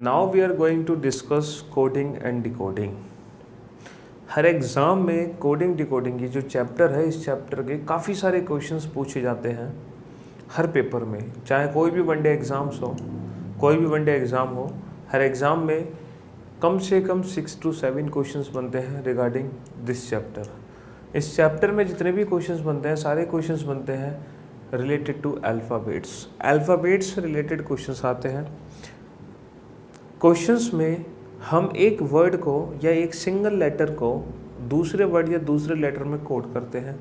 Now we are going to discuss coding and decoding. हर exam में coding decoding ये जो चैप्टर है, इस चैप्टर के काफ़ी सारे क्वेश्चंस पूछे जाते हैं हर पेपर में, चाहे कोई भी वनडे एग्ज़ाम्स हो, कोई भी वनडे एग्ज़ाम हो। हर एग्ज़ाम में कम से कम 6 to 7 क्वेश्चंस बनते हैं रिगार्डिंग दिस चैप्टर। इस चैप्टर में जितने भी क्वेश्चंस बनते हैं, सारे क्वेश्चंस बनते हैं रिलेटेड टू अल्फ़ाबेट्स। अल्फ़ाबेट्स से रिलेटेड क्वेश्चंस आते हैं। क्वेश्चंस में हम एक वर्ड को या एक सिंगल लेटर को दूसरे वर्ड या दूसरे लेटर में कोड करते हैं।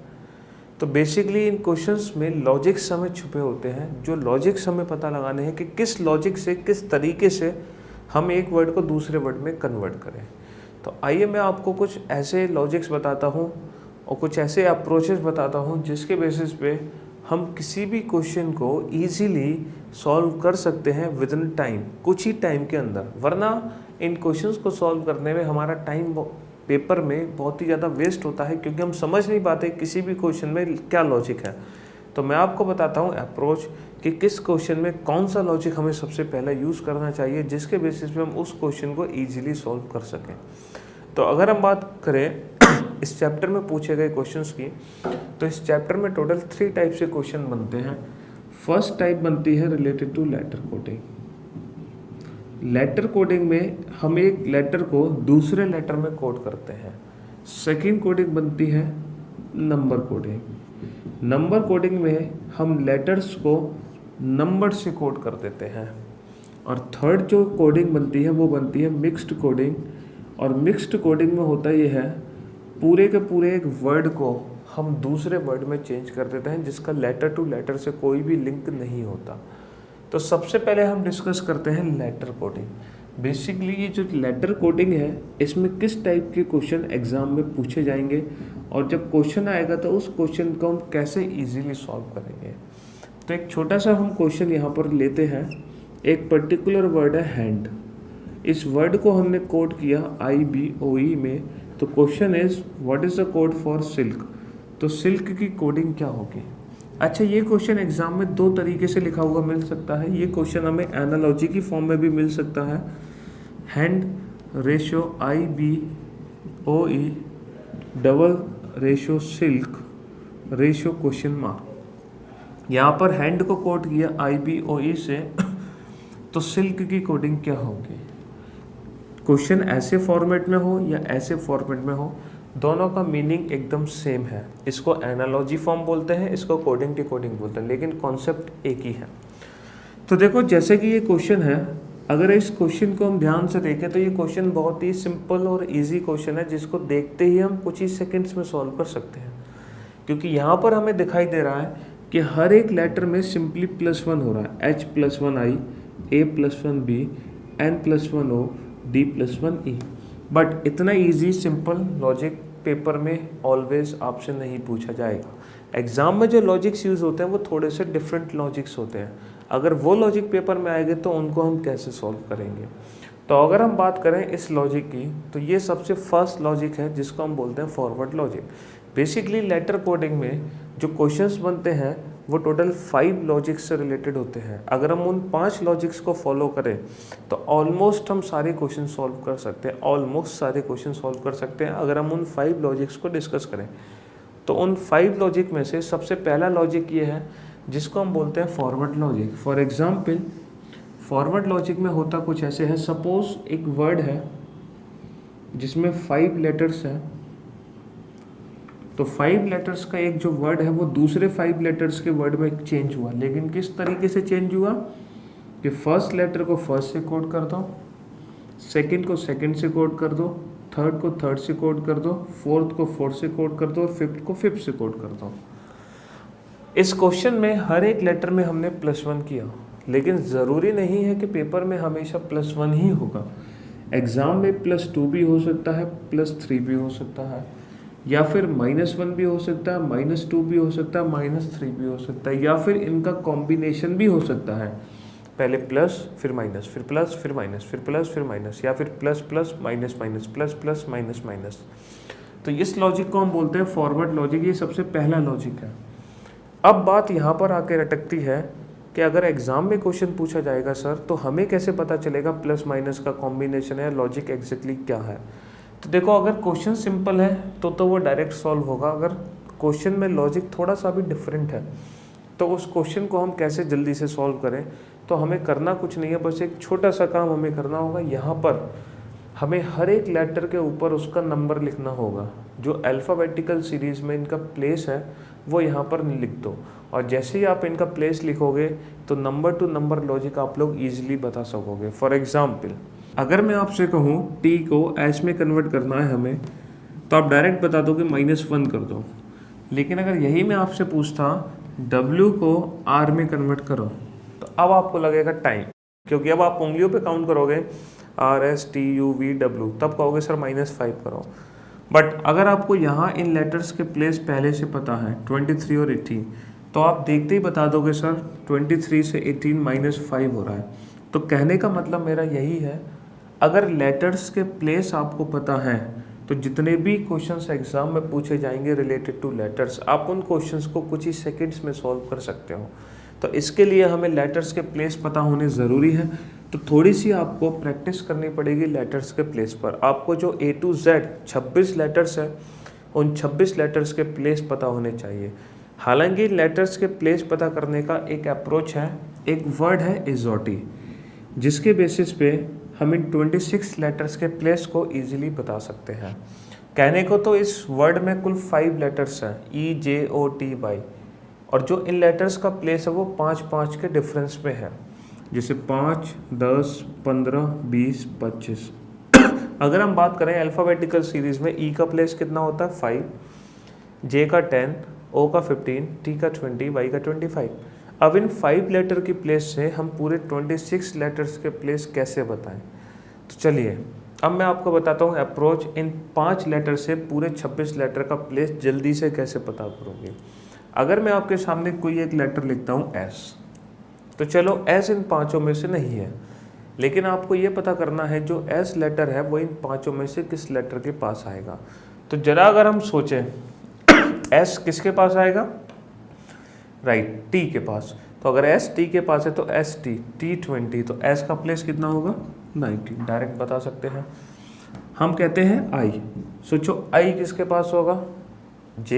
तो बेसिकली इन क्वेश्चंस में लॉजिक्स हमें छुपे होते हैं, जो लॉजिक्स हमें पता लगाने हैं कि किस लॉजिक से, किस तरीके से हम एक वर्ड को दूसरे वर्ड में कन्वर्ट करें। तो आइए मैं आपको कुछ ऐसे लॉजिक्स बताता हूँ और कुछ ऐसे अप्रोचेस बताता हूँ जिसके बेसिस पे हम किसी भी क्वेश्चन को ईजीली सॉल्व कर सकते हैं विद इन टाइम, कुछ ही टाइम के अंदर। वरना इन क्वेश्चंस को सॉल्व करने में हमारा टाइम पेपर में बहुत ही ज़्यादा वेस्ट होता है, क्योंकि हम समझ नहीं पाते किसी भी क्वेश्चन में क्या लॉजिक है। तो मैं आपको बताता हूँ अप्रोच कि किस क्वेश्चन में कौन सा लॉजिक हमें सबसे पहले यूज़ करना चाहिए, जिसके बेसिस पे हम उस क्वेश्चन को ईजिली सॉल्व कर सकें। तो अगर हम बात करें इस चैप्टर में पूछे गए क्वेश्चंस की, तो इस चैप्टर में टोटल 3 टाइप से क्वेश्चन बनते हैं। फर्स्ट टाइप बनती है related to letter coding. Letter coding में हम एक लेटर को दूसरे लेटर में कोड करते हैं। सेकंड कोडिंग बनती है नंबर कोडिंग। नंबर कोडिंग में हम लेटर्स को नंबर से कोड कर देते हैं। और थर्ड जो कोडिंग बनती है वो बनती है मिक्स्ड कोडिंग। और मिक्स्ड कोडिंग में होता ये है, पूरे के पूरे एक वर्ड को हम दूसरे वर्ड में चेंज कर देते हैं जिसका लेटर टू लेटर से कोई भी लिंक नहीं होता। तो सबसे पहले हम डिस्कस करते हैं लेटर कोडिंग। बेसिकली ये जो लेटर कोडिंग है, इसमें किस टाइप के क्वेश्चन एग्जाम में पूछे जाएंगे और जब क्वेश्चन आएगा तो उस क्वेश्चन को हम कैसे इजीली सॉल्व करेंगे। तो एक छोटा सा हम क्वेश्चन यहाँ पर लेते हैं। एक पर्टिकुलर वर्ड है हैंड। इस वर्ड को हमने कोड किया IBOE में। तो question is what is the code for silk. तो सिल्क की कोडिंग क्या होगी। अच्छा, ये क्वेश्चन एग्जाम में 2 तरीके से लिखा हुआ मिल सकता है। ये क्वेश्चन हमें एनालॉजी की फॉर्म में भी मिल सकता है। Hand ratio IBOE double ratio silk ratio question mark. यहाँ पर हैंड को कोड किया IBOE से, तो सिल्क की कोडिंग क्या होगी। क्वेश्चन ऐसे फॉर्मेट में हो या ऐसे फॉर्मेट में हो, दोनों का मीनिंग एकदम सेम है। इसको एनालॉजी फॉर्म बोलते हैं, इसको कोडिंग डिकोडिंग बोलते हैं, लेकिन कॉन्सेप्ट एक ही है। तो देखो, जैसे कि ये क्वेश्चन है, अगर इस क्वेश्चन को हम ध्यान से देखें तो ये क्वेश्चन बहुत ही सिंपल और इजी क्वेश्चन है, जिसको देखते ही हम कुछ ही सेकेंड्स में सॉल्व कर सकते हैं। क्योंकि यहाँ पर हमें दिखाई दे रहा है कि हर एक लेटर में सिंपली +1 हो रहा है। H+1I, A+1B, N+1O, D+1E। But इतना इजी सिंपल लॉजिक पेपर में ऑलवेज आपसे नहीं पूछा जाएगा। एग्जाम में जो लॉजिक्स यूज़ होते हैं वो थोड़े से डिफरेंट लॉजिक्स होते हैं। अगर वो लॉजिक पेपर में आएंगे तो उनको हम कैसे सॉल्व करेंगे। तो अगर हम बात करें इस लॉजिक की, तो ये सबसे फर्स्ट लॉजिक है जिसको हम बोलते हैं forward logic. Basically letter coding में जो क्वेश्चंस बनते हैं वो टोटल 5 लॉजिक्स से रिलेटेड होते हैं। अगर हम उन 5 लॉजिक्स को फॉलो करें तो ऑलमोस्ट हम सारे क्वेश्चन सॉल्व कर सकते हैं। ऑलमोस्ट सारे क्वेश्चन सॉल्व कर सकते हैं अगर हम उन 5 लॉजिक्स को डिस्कस करें। तो उन 5 लॉजिक में से सबसे पहला लॉजिक ये है जिसको हम बोलते हैं forward logic. For example, forward logic में होता कुछ ऐसे है। सपोज एक वर्ड है जिसमें 5 लेटर्स हैं, तो 5 लेटर्स का एक जो वर्ड है वो दूसरे 5 लेटर्स के वर्ड में चेंज हुआ। लेकिन किस तरीके से चेंज हुआ कि फर्स्ट लेटर को फर्स्ट से कोड कर दो, सेकंड को सेकंड से कोड कर दो, थर्ड को थर्ड से कोड कर दो, फोर्थ को फोर्थ से कोड कर दो और फिफ्थ को फिफ्थ से कोड कर दो। इस क्वेश्चन में हर एक लेटर में हमने +1 किया, लेकिन ज़रूरी नहीं है कि पेपर में हमेशा +1 ही होगा। एग्ज़ाम में +2 भी हो सकता है, +3 भी हो सकता है, या फिर -1 भी हो सकता है, -2 भी हो सकता है, -3 भी हो सकता है, या फिर इनका कॉम्बिनेशन भी हो सकता है। पहले प्लस फिर माइनस, फिर प्लस फिर माइनस, फिर प्लस फिर माइनस, या फिर plus plus minus minus, plus plus minus minus. तो इस लॉजिक को हम बोलते हैं फॉरवर्ड लॉजिक। ये सबसे पहला लॉजिक है। अब बात यहाँ पर आके अटकती है कि अगर एग्ज़ाम में क्वेश्चन पूछा जाएगा सर तो हमें कैसे पता चलेगा प्लस माइनस का कॉम्बिनेशन है, लॉजिक एग्जैक्टली क्या है। तो देखो अगर क्वेश्चन सिंपल है तो वो डायरेक्ट सॉल्व होगा। अगर क्वेश्चन में लॉजिक थोड़ा सा भी डिफरेंट है तो उस क्वेश्चन को हम कैसे जल्दी से सॉल्व करें। तो हमें करना कुछ नहीं है, बस एक छोटा सा काम हमें करना होगा। यहाँ पर हमें हर एक लेटर के ऊपर उसका नंबर लिखना होगा। जो अल्फ़ाबेटिकल सीरीज़ में इनका प्लेस है वो यहाँ पर लिख दो, और जैसे ही आप इनका प्लेस लिखोगे तो नंबर टू नंबर लॉजिक आप लोग ईजिली बता सकोगे। फॉर एग्ज़ाम्पल अगर मैं आपसे कहूँ टी को एच में कन्वर्ट करना है हमें, तो आप डायरेक्ट बता दो कि -1 कर दो। लेकिन अगर यही मैं आपसे पूछता W को R में कन्वर्ट करो, तो अब आपको लगेगा टाइम, क्योंकि अब आप उंगलियों पे काउंट करोगे RSTUVW, तब कहोगे सर -5 करो। बट अगर आपको यहाँ इन लेटर्स के प्लेस पहले से पता है 23 और 18, तो आप देखते ही बता दोगे सर 23 से 18 -5 हो रहा है। तो कहने का मतलब मेरा यही है, अगर लेटर्स के प्लेस आपको पता है तो जितने भी क्वेश्चंस एग्जाम में पूछे जाएंगे रिलेटेड टू लेटर्स, आप उन क्वेश्चंस को कुछ ही सेकंड्स में सॉल्व कर सकते हो। तो इसके लिए हमें लेटर्स के प्लेस पता होने ज़रूरी है। तो थोड़ी सी आपको प्रैक्टिस करनी पड़ेगी लेटर्स के प्लेस पर। आपको जो A to Z 26 लेटर्स है, उन 26 लेटर्स के प्लेस पता होने चाहिए। हालांकि लेटर्स के प्लेस पता करने का एक अप्रोच है, एक वर्ड है एग्जॉटी, जिसके बेसिस पे हम इन 26 लेटर्स के प्लेस को ईजिली बता सकते हैं। कहने को तो इस वर्ड में कुल 5 लेटर्स हैं, EJOTY, और जो इन लेटर्स का प्लेस है वो 5-5 के डिफरेंस में है, जैसे 5, 10, 15, 20, 25। अगर हम बात करें अल्फ़ाबेटिकल सीरीज़ में E का प्लेस कितना होता है 5, J का 10, O का 15, T का 20, Y का 25। अब इन 5 लेटर की प्लेस से हम पूरे 26 लेटर्स के प्लेस कैसे बताएं। तो चलिए अब मैं आपको बताता हूँ अप्रोच, इन 5 लेटर से पूरे 26 लेटर का प्लेस जल्दी से कैसे पता करोगे। अगर मैं आपके सामने कोई एक लेटर लिखता हूँ S, तो चलो S इन 5 में से नहीं है, लेकिन आपको ये पता करना है जो S लेटर है वो इन 5 में से किस लेटर के पास आएगा। तो जरा अगर हम सोचें S किसके पास आएगा, राइट, T के पास। तो अगर S T के पास है तो ST, T20, तो S का प्लेस कितना होगा 90, डायरेक्ट बता सकते हैं। हम कहते हैं I, सोचो I किसके पास होगा J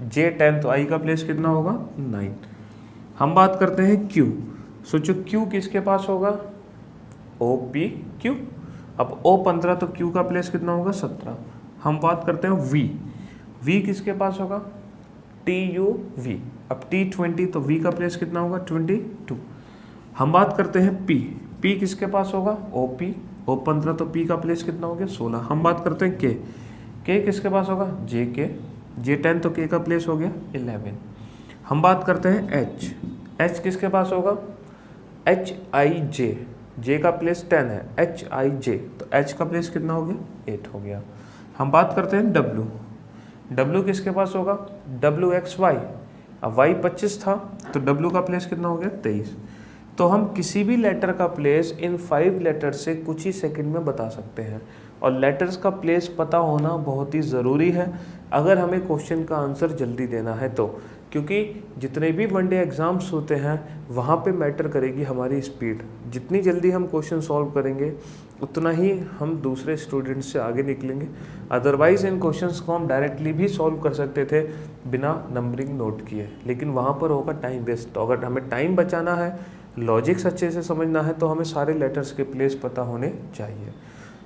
10, तो I का प्लेस कितना होगा 9। हम बात करते हैं Q, सोचो Q किसके पास होगा OPQ, अब O 15 तो Q का प्लेस कितना होगा 17। हम बात करते हैं V किसके पास होगा TUV, अब T20 तो V का प्लेस कितना होगा 22। हम बात करते हैं P किसके पास होगा OP, O 15 तो P का प्लेस कितना हो गया 16। हम बात करते हैं K किसके पास होगा J 10 तो K का प्लेस हो गया 11। हम बात करते हैं H किसके पास होगा HIJ, J का प्लेस 10 है, HIJ तो H का प्लेस कितना हो गया 8 हो गया। हम बात करते हैं W किसके पास होगा WXY, अब Y 25 था तो W का प्लेस कितना हो गया 23। तो हम किसी भी लेटर का प्लेस इन 5 लेटर से कुछ ही सेकंड में बता सकते हैं, और लेटर्स का प्लेस पता होना बहुत ही ज़रूरी है अगर हमें क्वेश्चन का आंसर जल्दी देना है तो, क्योंकि जितने भी वनडे एग्ज़ाम्स होते हैं वहाँ पे मैटर करेगी हमारी स्पीड। जितनी जल्दी हम क्वेश्चन सॉल्व करेंगे उतना ही हम दूसरे स्टूडेंट्स से आगे निकलेंगे। अदरवाइज़ इन क्वेश्चंस को हम डायरेक्टली भी सॉल्व कर सकते थे बिना नंबरिंग नोट किए, लेकिन वहाँ पर होगा टाइम वेस्ट। तो अगर हमें टाइम बचाना है, लॉजिक्स अच्छे से समझना है, तो हमें सारे लेटर्स के प्लेस पता होने चाहिए।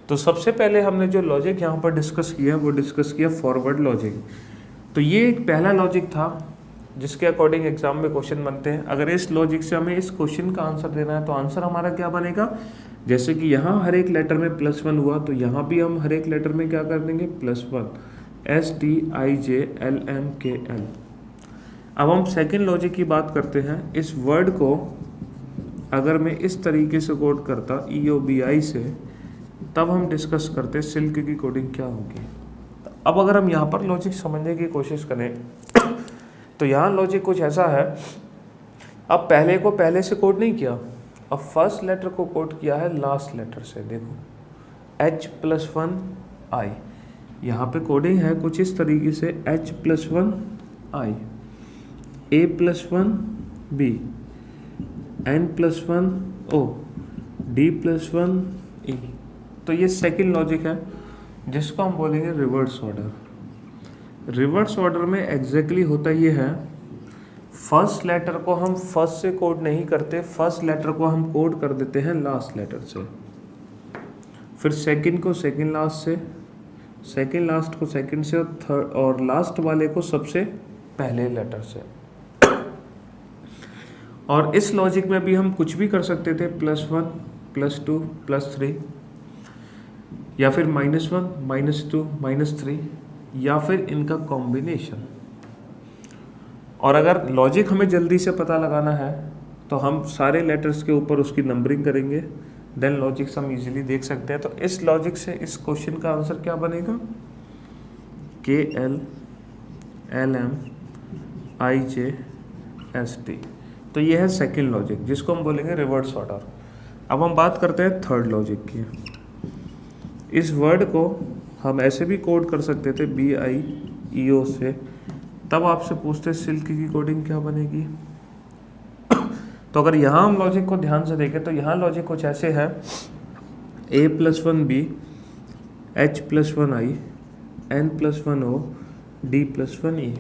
तो सबसे पहले हमने जो लॉजिक यहाँ पर डिस्कस किया वो डिस्कस किया फॉरवर्ड लॉजिक। तो ये एक पहला लॉजिक था जिसके अकॉर्डिंग एग्जाम में क्वेश्चन बनते हैं। अगर इस लॉजिक से हमें इस क्वेश्चन का आंसर देना है तो आंसर हमारा क्या बनेगा, जैसे कि यहाँ हर एक लेटर में +1 हुआ तो यहाँ भी हम हर एक लेटर में क्या कर देंगे +1, STIJLMKL। अब हम सेकेंड लॉजिक की बात करते हैं। इस वर्ड को अगर मैं इस तरीके से कोड करता EOBI से, तब हम डिस्कस करते सिल्क की कोडिंग क्या होगी। अब अगर हम यहाँ पर लॉजिक समझने की कोशिश करें तो यहाँ लॉजिक कुछ ऐसा है, अब पहले को पहले से कोड नहीं किया, अब फर्स्ट लेटर को कोड किया है लास्ट लेटर से। देखो H+1I, यहाँ पे कोडिंग है कुछ इस तरीके से H+1I, A+1B, N+1 O D+1 E। तो ये सेकंड लॉजिक है जिसको हम बोलेंगे रिवर्स ऑर्डर। रिवर्स ऑर्डर में एग्जैक्टली होता ये है, फर्स्ट लेटर को हम फर्स्ट से कोड नहीं करते, फर्स्ट लेटर को हम कोड कर देते हैं लास्ट लेटर से, फिर सेकंड को सेकंड लास्ट से, सेकंड लास्ट को सेकंड से, और थर्ड और लास्ट वाले को सबसे पहले लेटर से। और इस लॉजिक में भी हम कुछ भी कर सकते थे, +1 +2 +3, या फिर -1 -2 -3, या फिर इनका कॉम्बिनेशन। और अगर लॉजिक हमें जल्दी से पता लगाना है तो हम सारे लेटर्स के ऊपर उसकी नंबरिंग करेंगे, देन लॉजिक्स हम इजीली देख सकते हैं। तो इस लॉजिक से इस क्वेश्चन का आंसर क्या बनेगा, KL LM IJ ST। तो ये है सेकंड लॉजिक जिसको हम बोलेंगे रिवर्स ऑर्डर। अब हम बात करते हैं थर्ड लॉजिक की। इस वर्ड को हम ऐसे भी कोड कर सकते थे BIEO से। तब आपसे पूछते सिल्क की कोडिंग क्या बनेगी। तो अगर यहाँ हम लॉजिक को ध्यान से देखें तो यहाँ लॉजिक कुछ ऐसे है, A+1B H+1I N+1O D+1E।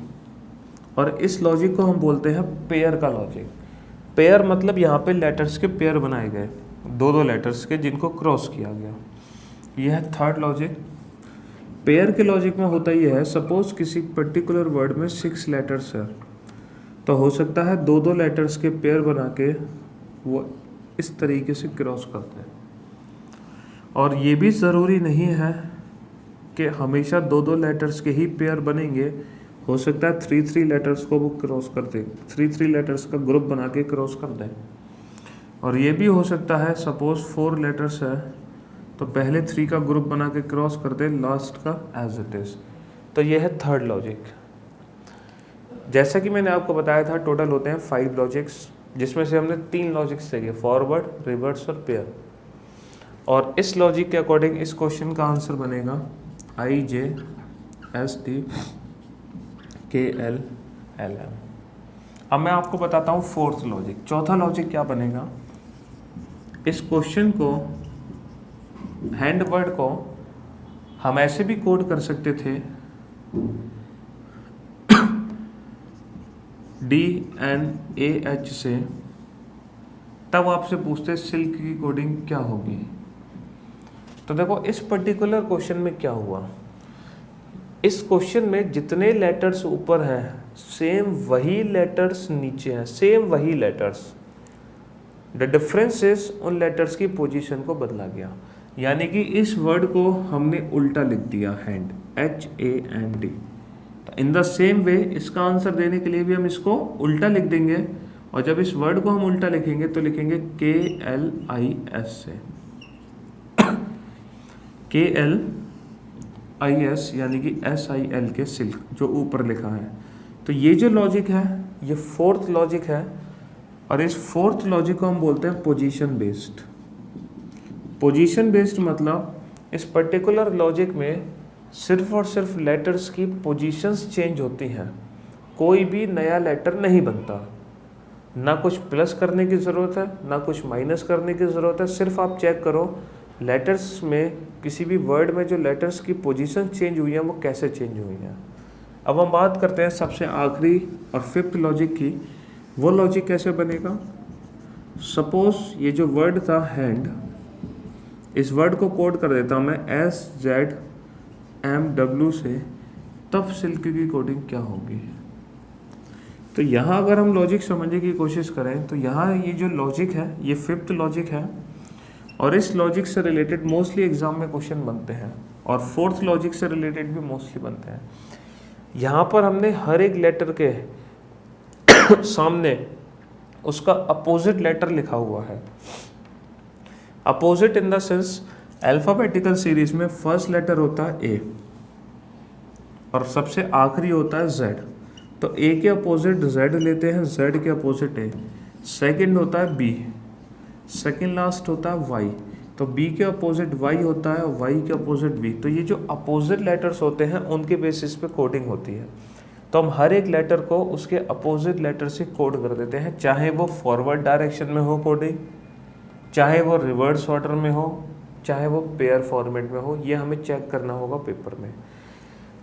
और इस लॉजिक को हम बोलते हैं पेयर का लॉजिक। पेयर मतलब यहाँ पे लेटर्स के पेयर बनाए गए, दो लेटर्स के जिनको क्रॉस किया गया। यह है थर्ड लॉजिक। पेयर के लॉजिक में होता यह है, सपोज किसी पर्टिकुलर वर्ड में 6 लेटर्स है, तो हो सकता है दो लेटर्स के पेयर बना के वो इस तरीके से क्रॉस करते हैं। और ये भी ज़रूरी नहीं है कि हमेशा दो लेटर्स के ही पेयर बनेंगे, हो सकता है 3 लेटर्स को वो क्रॉस कर दे, 3 लेटर्स का ग्रुप बना के क्रॉस कर दें। और ये भी हो सकता है सपोज 4 लेटर्स है तो पहले 3 का ग्रुप बना के क्रॉस कर दे, लास्ट का एज इट इज़। तो ये है थर्ड लॉजिक। जैसा कि मैंने आपको बताया था टोटल होते हैं 5 लॉजिक्स, जिसमें से हमने 3 लॉजिक्स देखे, फॉरवर्ड, रिवर्स और पेयर। और इस लॉजिक के अकॉर्डिंग इस क्वेश्चन का आंसर बनेगा IJ ST KL LM। अब मैं आपको बताता हूँ फोर्थ लॉजिक। चौथा लॉजिक क्या बनेगा, इस क्वेश्चन को हैंड वर्ड को हम ऐसे भी कोड कर सकते थे DNAH से। तब आपसे पूछते सिल्क की कोडिंग क्या होगी। तो देखो इस पर्टिकुलर क्वेश्चन में क्या हुआ, इस क्वेश्चन में जितने लेटर्स ऊपर हैं सेम वही लेटर्स नीचे हैं, सेम वही लेटर्स। द डिफरेंस इज उन लेटर्स की पोजीशन को बदला गया। यानी कि इस वर्ड को हमने उल्टा लिख दिया, hand HAND। In the same way इसका आंसर देने के लिए भी हम इसको उल्टा लिख देंगे। और जब इस वर्ड को हम उल्टा लिखेंगे तो लिखेंगे KLIS से, KLIS यानी कि SIL के सिल्क जो ऊपर लिखा है। तो ये जो लॉजिक है ये फोर्थ लॉजिक है। और इस फोर्थ लॉजिक को हम बोलते हैं पोजीशन बेस्ड। पोजीशन बेस्ड मतलब इस पर्टिकुलर लॉजिक में सिर्फ और सिर्फ लेटर्स की पोजीशंस चेंज होती हैं, कोई भी नया लेटर नहीं बनता। ना कुछ प्लस करने की ज़रूरत है ना कुछ माइनस करने की ज़रूरत है। सिर्फ आप चेक करो लेटर्स में, किसी भी वर्ड में जो लेटर्स की पोजीशन चेंज हुई है वो कैसे चेंज हुई है। अब हम बात करते हैं सबसे आखिरी और फिफ्थ लॉजिक की। वो लॉजिक कैसे बनेगा, सपोज ये जो वर्ड था हैंड, इस वर्ड को कोड कर देता हूँ मैं SZMW से, तब सिल्क की कोडिंग क्या होगी। तो यहाँ अगर हम लॉजिक समझने की कोशिश करें तो यहाँ ये जो लॉजिक है ये फिफ्थ लॉजिक है। और इस लॉजिक से रिलेटेड मोस्टली एग्जाम में क्वेश्चन बनते हैं और फोर्थ लॉजिक से रिलेटेड भी मोस्टली बनते हैं। यहाँ पर हमने हर एक लेटर के सामने उसका अपोजिट लेटर लिखा हुआ है। Opposite in the sense alphabetical series में फर्स्ट लेटर होता है A और सबसे आखिरी होता है Z। तो A के अपोजिट Z लेते हैं, Z के अपोजिट A। सेकंड होता है B, सेकंड लास्ट होता है Y। तो B के अपोजिट Y होता है, Y के अपोजिट B। तो ये जो अपोजिट लेटर्स होते हैं उनके बेसिस पे कोडिंग होती है। तो हम हर एक लेटर को उसके अपोजिट लेटर से कोड कर देते हैं, चाहे वो फॉरवर्ड डायरेक्शन में हो कोडिंग, चाहे वो रिवर्स ऑर्डर में हो, चाहे वो पेयर फॉर्मेट में हो। ये हमें चेक करना होगा पेपर में।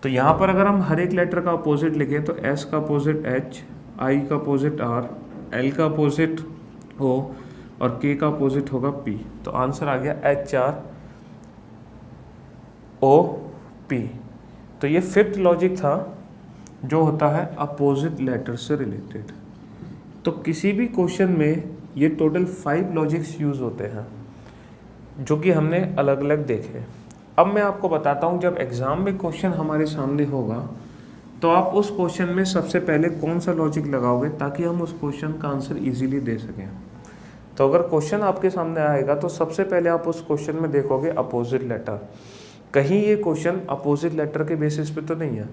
तो यहाँ पर अगर हम हर एक लेटर का अपोजिट लिखें तो एस का अपोजिट एच, आई का अपोजिट आर, एल का अपोजिट ओ और के का अपोजिट होगा पी। तो आंसर आ गया एच आर ओ पी। तो ये फिफ्थ लॉजिक था जो होता है अपोजिट लेटर से रिलेटेड। तो किसी भी क्वेश्चन में ये टोटल 5 लॉजिक्स यूज होते हैं जो कि हमने अलग अलग देखे। अब मैं आपको बताता हूँ, जब एग्ज़ाम में क्वेश्चन हमारे सामने होगा तो आप उस क्वेश्चन में सबसे पहले कौन सा लॉजिक लगाओगे ताकि हम उस क्वेश्चन का आंसर इजीली दे सकें। तो अगर क्वेश्चन आपके सामने आएगा तो सबसे पहले आप उस क्वेश्चन में देखोगे अपोजिट लेटर। कहीं ये क्वेश्चन अपोजिट लेटर के बेसिस पे तो नहीं है,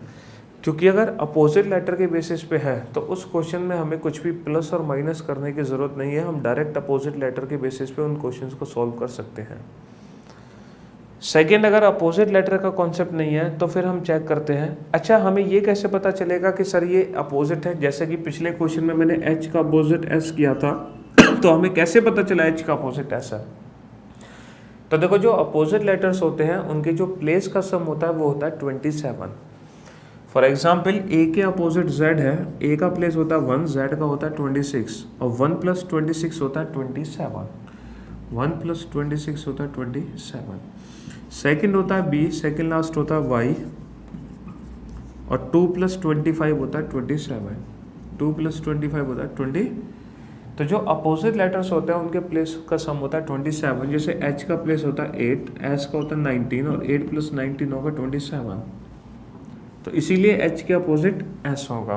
क्योंकि अगर अपोजिट लेटर के बेसिस पे है तो उस क्वेश्चन में हमें कुछ भी प्लस और माइनस करने की ज़रूरत नहीं है। हम डायरेक्ट अपोजिट लेटर के बेसिस पे उन क्वेश्चंस को सॉल्व कर सकते हैं। सेकेंड, अगर अपोजिट लेटर का कॉन्सेप्ट नहीं है तो फिर हम चेक करते हैं, अच्छा हमें ये कैसे पता चलेगा कि सर ये अपोजिट है। जैसे कि पिछले क्वेश्चन में मैंने एच का अपोजिट एस किया था तो हमें कैसे पता चला एच का अपोजिट एस है। तो देखो, जो अपोजिट लेटर्स होते हैं उनके जो प्लेस का सम होता है वो होता है 27। फॉर एग्जाम्पल ए के अपोजिट जेड है, ए का प्लेस होता है 1, जेड का होता है 26 और 1 + 26 होता है 27। 1 + 26 होता है 27। सेकंड होता है बी, सेकंड लास्ट होता है वाई और 2 + 25 होता है 27। 2 + 25 होता है 20। तो जो अपोजिट लेटर्स होते हैं उनके प्लेस का सम होता है 27। जैसे एच का प्लेस होता है 8, एस का होता है 19 और 8 + 19 होगा 27। तो इसीलिए एच के अपोजिट एस होगा।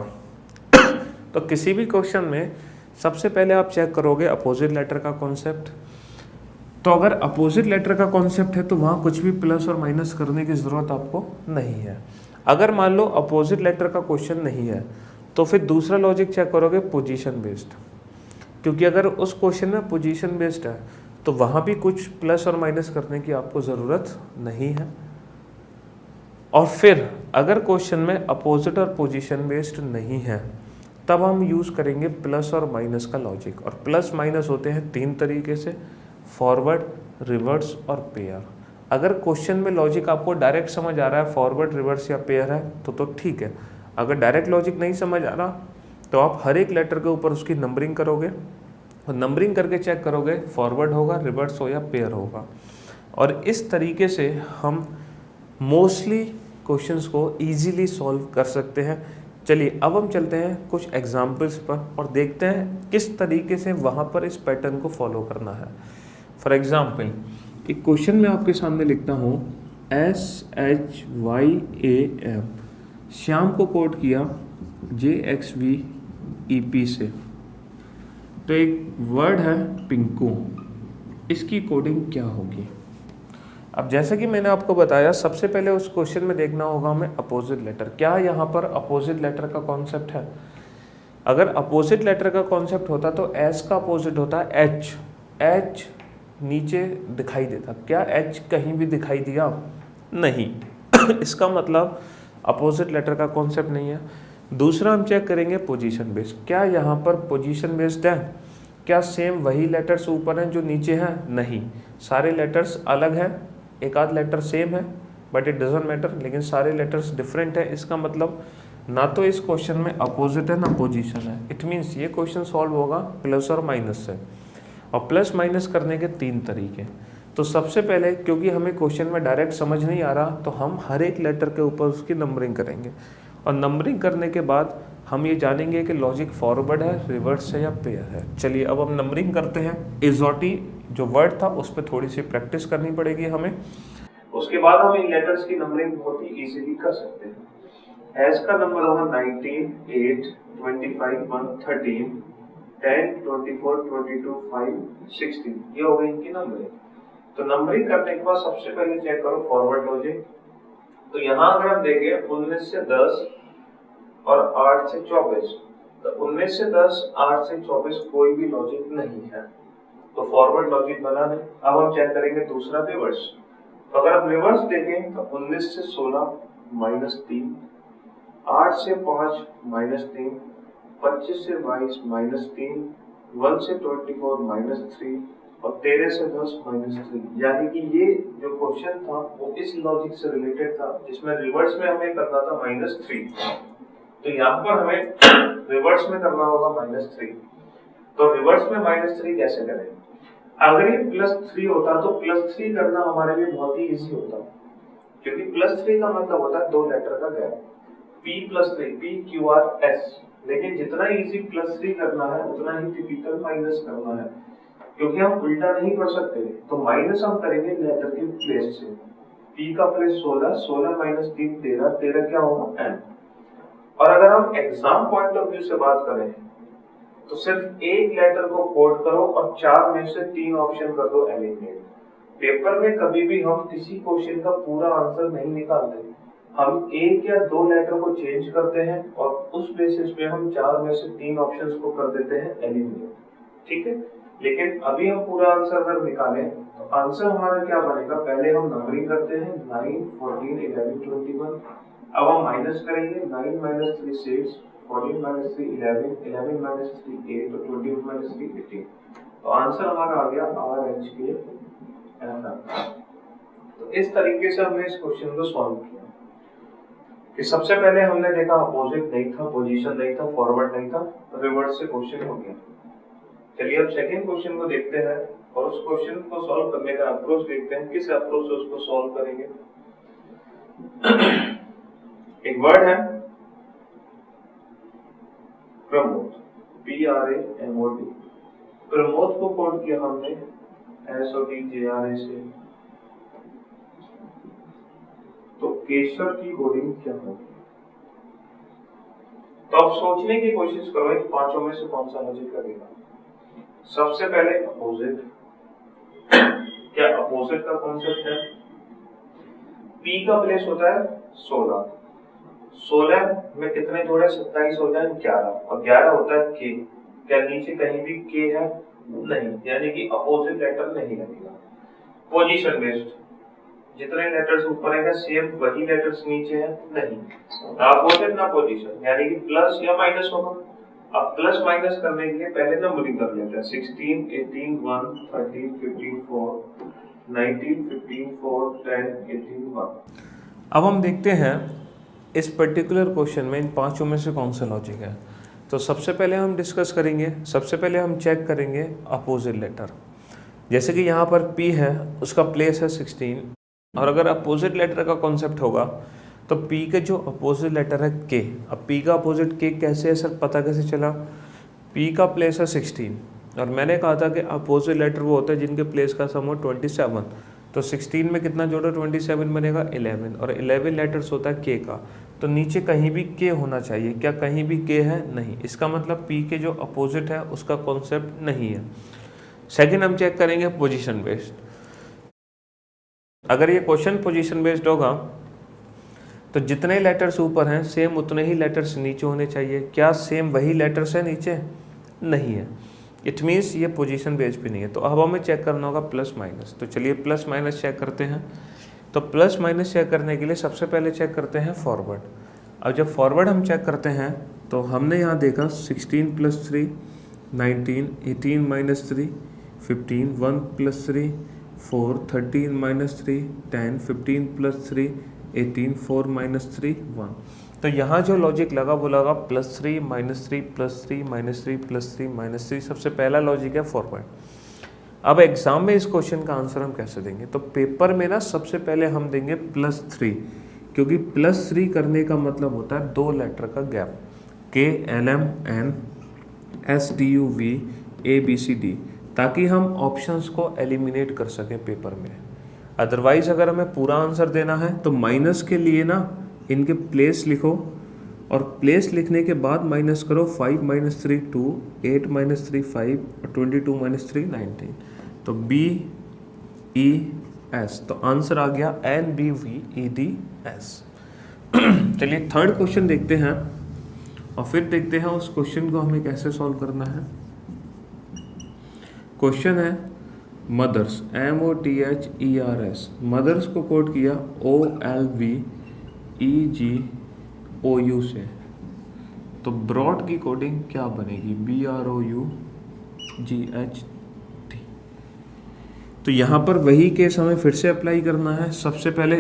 तो किसी भी क्वेश्चन में सबसे पहले आप चेक करोगे अपोजिट लेटर का कॉन्सेप्ट। तो अगर अपोजिट लेटर का कॉन्सेप्ट है तो वहाँ कुछ भी प्लस और माइनस करने की ज़रूरत आपको नहीं है। अगर मान लो अपोजिट लेटर का क्वेश्चन नहीं है तो फिर दूसरा लॉजिक चेक करोगे पोजीशन बेस्ड, क्योंकि अगर उस क्वेश्चन में पोजीशन बेस्ड है तो वहाँ भी कुछ प्लस और माइनस करने की आपको ज़रूरत नहीं है। और फिर अगर क्वेश्चन में अपोजिट और पोजीशन बेस्ड नहीं है तब हम यूज़ करेंगे प्लस और माइनस का लॉजिक। और प्लस माइनस होते हैं 3 तरीके से, फॉरवर्ड, रिवर्स और पेयर। अगर क्वेश्चन में लॉजिक आपको डायरेक्ट समझ आ रहा है, फॉरवर्ड, रिवर्स या पेयर है तो ठीक है। अगर डायरेक्ट लॉजिक नहीं समझ आ रहा तो आप हर एक लेटर के ऊपर उसकी नंबरिंग करोगे और नंबरिंग करके चेक करोगे फॉरवर्ड होगा, रिवर्स हो या पेयर होगा। और इस तरीके से हम मोस्टली क्वेश्चंस को इजीली सॉल्व कर सकते हैं। चलिए अब हम चलते हैं कुछ एग्जाम्पल्स पर और देखते हैं किस तरीके से वहाँ पर इस पैटर्न को फॉलो करना है। फॉर एग्जाम्पल, एक क्वेश्चन मैं आपके सामने लिखता हूँ SHYAM, श्याम को कोड किया JXVEP से। तो एक वर्ड है पिंकू, इसकी कोडिंग क्या होगी। अब जैसे कि मैंने आपको बताया, सबसे पहले उस क्वेश्चन में देखना होगा हमें अपोजिट लेटर। क्या यहाँ पर अपोजिट लेटर का कॉन्सेप्ट है। अगर अपोजिट लेटर का कॉन्सेप्ट होता तो एस का अपोजिट होता है एच। एच नीचे दिखाई देता, क्या एच कहीं भी दिखाई दिया नहीं। इसका मतलब अपोजिट लेटर का कॉन्सेप्ट नहीं है। दूसरा हम चेक करेंगे पोजीशन बेस्ड। क्या यहाँ पर पोजीशन बेस्ड है, क्या सेम वही लेटर्स ऊपर हैं जो नीचे हैं, नहीं, सारे लेटर्स अलग हैं। एक आध लेटर सेम है बट इट डजंट मैटर, लेकिन सारे लेटर्स डिफरेंट है। इसका मतलब ना तो इस क्वेश्चन में अपोजिट है ना पोजीशन है। इट मीन्स ये क्वेश्चन सॉल्व होगा प्लस और माइनस से। और प्लस माइनस करने के 3 तरीके। तो सबसे पहले, क्योंकि हमें क्वेश्चन में डायरेक्ट समझ नहीं आ रहा, तो हम हर एक लेटर के ऊपर उसकी नंबरिंग करेंगे और नंबरिंग करने के बाद हम ये जानेंगे कि लॉजिक फॉरवर्ड है, रिवर्स है या पेयर है। चलिए अब हम नंबरिंग करते हैं। इजोटी जो वर्ड था उस पर थोड़ी सी प्रैक्टिस करनी पड़ेगी हमें, उसके बाद हम इन लेटर्स की नंबरिंग बहुत ही इजीली कर सकते हैं। एस का नंबर होगा 19, 8, 25, 1, 13, 10, 24, 22, 5, 16। ये हो गई इनकी नंबरिंग। तो नंबरिंग करने के बाद सबसे पहले चेक करो फॉरवर्ड लॉजिक। तो यहाँ अगर हम देखें 19 से 10 और 8 से 24, तो 19 से 10, 8 से 24 कोई भी लॉजिक नहीं है, तो फॉरवर्ड लॉजिक बना नहीं। अब हम चेक करेंगे दूसरा रिवर्स। तो अगर हम रिवर्स देखें तो 19 से 16 -3, 8 से 5 -3, 25 से 22 -3, 1 से 24 -3 और 13 से 10 -3। यानी कि ये जो क्वेश्चन था वो इस लॉजिक से रिलेटेड था जिसमें रिवर्स में हमें करना था -3, तो यहाँ पर हमें रिवर्स में करना होगा -3। तो रिवर्स में -3 कैसे करें? अगर ये +3 होता तो +3 करना हमारे लिए बहुत ही इजी होता, क्योंकि +3 का मतलब होता है 2 लेटर का गैप, P+3 PQRS। लेकिन जितना इजी +3 करना है उतना ही टिपिकल माइनस करना है, क्योंकि हम उल्टा नहीं कर सकते। तो माइनस हम करेंगे लेटर के प्लेस से। P का प्लेस 16, 16 - 3 13, 13 क्या होगा N। और अगर हम एग्जाम पॉइंट ऑफ व्यू से बात करें तो सिर्फ एक लेटर को कोड करो और 4 में से 3 ऑप्शन कर दो एलिमिनेट। पेपर में कभी भी हम किसी क्वेश्चन का पूरा आंसर नहीं निकालते, हम एक या 2 लेटर को चेंज करते हैं और उस बेसिस पे हम 4 में से 3 ऑप्शंस को कर देते हैं एलिमिनेट, ठीक है। लेकिन अभी हम पूरा आंसर अगर निकालें तो आंसर हमारा क्या बनेगा? पहले हम नंबरिंग करते हैं 9 14 11 21। अब हम माइनस करेंगे 9 - 3 6, 14 - 3 11, 11 - 3 8 और 21 - 3 18। तो आंसर हमारा आ गया RHK। तो इस तरीके से हमने इस क्वेश्चन को सॉल्व किया कि सबसे पहले हमने देखा अपोजिट नहीं था, पोजीशन नहीं था, फॉरवर्ड नहीं था, रिवर्स से क्वेश्चन हो गया। चलिए अब सेकंड क्वेश्चन को देखते हैं और उस क्वेश्चन को सॉल्व करने का अप्रोच देखते हैं, किस अप्रोच से उसको सॉल्व करेंगे। एक वर्ड है प्रमोद, PRAMOD। प्रमोद को कोड किया हमने SODJRA से। तो केशव की कोडिंग क्या होगी? तो अब सोचने की कोशिश करो इन पांचों में से कौन सा लॉजिक लगेगा। सबसे पहले अपोजिट। क्या अपोजिट का कॉन्सेप्ट है? P का प्लेस होता है 16, 16 में कितने जोड़े 27 हो जाए 11, और 11 होता है K। क्या नीचे कहीं भी K है? नहीं, यानी कि अपोजिट लेटर नहीं लगेगा। पोजीशन बेस्ड, जितने लेटर्स ऊपर है सेम वही लेटर्स नीचे है, नहीं, ना अपोजिट ना पोजीशन, यानी कि प्लस या माइनस होगा। अब प्लस माइनस करने के लिए पहले नंबरिंग कर लेते हैं 16 18 1 13 15 4 19 15 4 10 18 1। अब हम देखते हैं इस पर्टिकुलर क्वेश्चन में इन पांचों में से कौन सा लॉजिक है। तो सबसे पहले हम डिस्कस करेंगे, सबसे पहले हम चेक करेंगे अपोजिट लेटर। जैसे कि यहाँ पर P है, उसका प्लेस है 16, और अगर अपोजिट लेटर का कॉन्सेप्ट होगा तो P के जो अपोजिट लेटर है K। अब P का अपोजिट K कैसे है सर, पता कैसे चला? P का प्लेस है 16 और मैंने कहा था कि अपोजिट लेटर वो होता है जिनके प्लेस का सम हो 27। तो 16 में कितना जोड़ो 27 बनेगा 11, और 11 लेटर्स होता है K का। तो नीचे कहीं भी K होना चाहिए, क्या कहीं भी K है? नहीं, इसका मतलब P के जो अपोजिट है उसका कॉन्सेप्ट नहीं है। सेकंड हम चेक करेंगे पोजीशन बेस्ड। अगर ये क्वेश्चन पोजीशन बेस्ड होगा तो जितने लेटर्स ऊपर हैं सेम उतने ही लेटर्स नीचे होने चाहिए। क्या सेम वही लेटर्स है नीचे? नहीं है, इट मीन्स ये पोजीशन बेस्ड भी नहीं है। तो अब हमें चेक करना होगा प्लस माइनस। तो चलिए प्लस माइनस चेक करते हैं। तो प्लस माइनस चेक करने के लिए सबसे पहले चेक करते हैं फॉरवर्ड। अब जब फॉरवर्ड हम चेक करते हैं तो हमने यहाँ देखा 16 + 3 19, 18 - 3 15, 1 + 3 4, 13 - 3 10, 15 + 3 18, 4 - 3 1। तो यहाँ जो लॉजिक लगा वो लगा +3 -3 +3 -3 +3 -3। सबसे पहला लॉजिक है फॉरवर्ड। अब एग्जाम में इस क्वेश्चन का आंसर हम कैसे देंगे? तो पेपर में ना सबसे पहले हम देंगे +3, क्योंकि +3 करने का मतलब होता है 2 लेटर का gap, K L M N S T U V A B C D, ताकि हम ऑप्शंस को एलिमिनेट कर सकें पेपर में। अदरवाइज अगर हमें पूरा आंसर देना है तो माइनस के लिए ना इनके प्लेस लिखो, और प्लेस लिखने के बाद माइनस करो 5 - 3 2, 8 - 3 5 और 22 - 3 19। तो B E S, तो आंसर आ गया NBVEDS। चलिए थर्ड क्वेश्चन देखते हैं और फिर देखते हैं उस क्वेश्चन को हमें कैसे सॉल्व करना है। क्वेश्चन है मदर्स, MOTHERS। मदर्स को कोड किया OLVEGORS OU से, तो ब्रॉड की कोडिंग क्या बनेगी, BROUGHT। तो यहाँ पर वही केस हमें फिर से अप्लाई करना है। सबसे पहले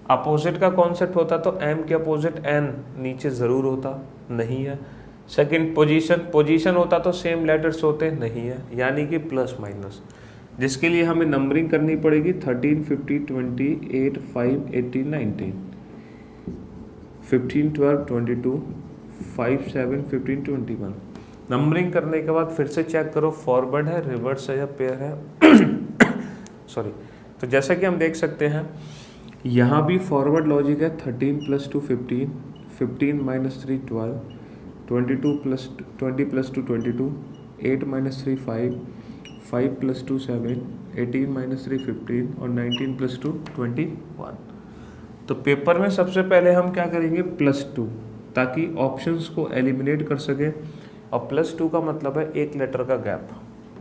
अपोजिट का कॉन्सेप्ट होता तो M के अपोजिट N नीचे ज़रूर होता, नहीं है। सेकंड पोजीशन होता तो सेम लेटर्स होते, नहीं है, यानी कि प्लस माइनस, जिसके लिए हमें नंबरिंग करनी पड़ेगी 13, 50, 20, 8, 5, 18, 19, 15, 12, 22, 5, 7, 15, 21। नंबरिंग करने के बाद फिर से चेक करो फॉरवर्ड है, रिवर्स है या पेयर है। सॉरी। तो जैसा कि हम देख सकते हैं यहाँ भी फॉरवर्ड लॉजिक है 13 + 2 15, 15 - 3 12, 22 + 20 + 2 22, 8 - 3 5, 5 + 2 7, 18 - 3 15 और 19 + 2 21। तो पेपर में सबसे पहले हम क्या करेंगे +2, ताकि ऑप्शंस को एलिमिनेट कर सकें। और +2 का मतलब है एक लेटर का gap,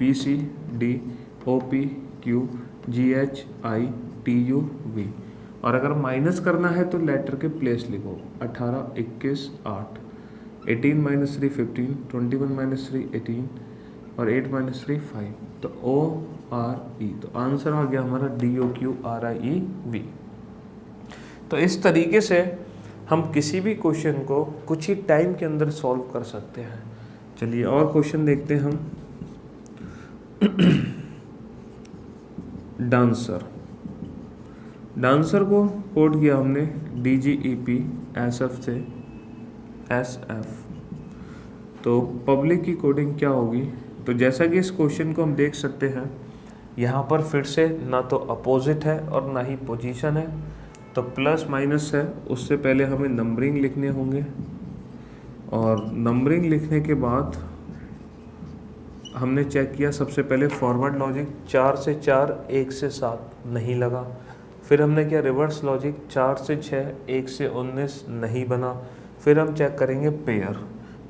PCD OP Q GH I TU V। और अगर माइनस करना है तो लेटर के प्लेस लिखो 18 21 8, 18 - 3 15, 21 - 3 18 और 8 - 3 5। तो ORE, तो आंसर आ गया हमारा DOQRIEV। तो इस तरीके से हम किसी भी क्वेश्चन को कुछ ही टाइम के अंदर सॉल्व कर सकते हैं। चलिए और क्वेश्चन देखते हैं हम। डांसर को कोड किया हमने DGEP SF से SF। तो पब्लिक की कोडिंग क्या होगी, तो जैसा कि इस क्वेश्चन को हम देख सकते हैं यहाँ पर फिर से ना तो अपोजिट है और ना ही पोजीशन है, तो प्लस माइनस है, उससे पहले हमें नंबरिंग लिखने होंगे। और नंबरिंग लिखने के बाद हमने चेक किया सबसे पहले फॉरवर्ड लॉजिक 4 से 4 1 से 7 नहीं लगा। फिर हमने किया रिवर्स लॉजिक 4 से 6 1 से 19 नहीं बना। फिर हम चेक करेंगे पेयर।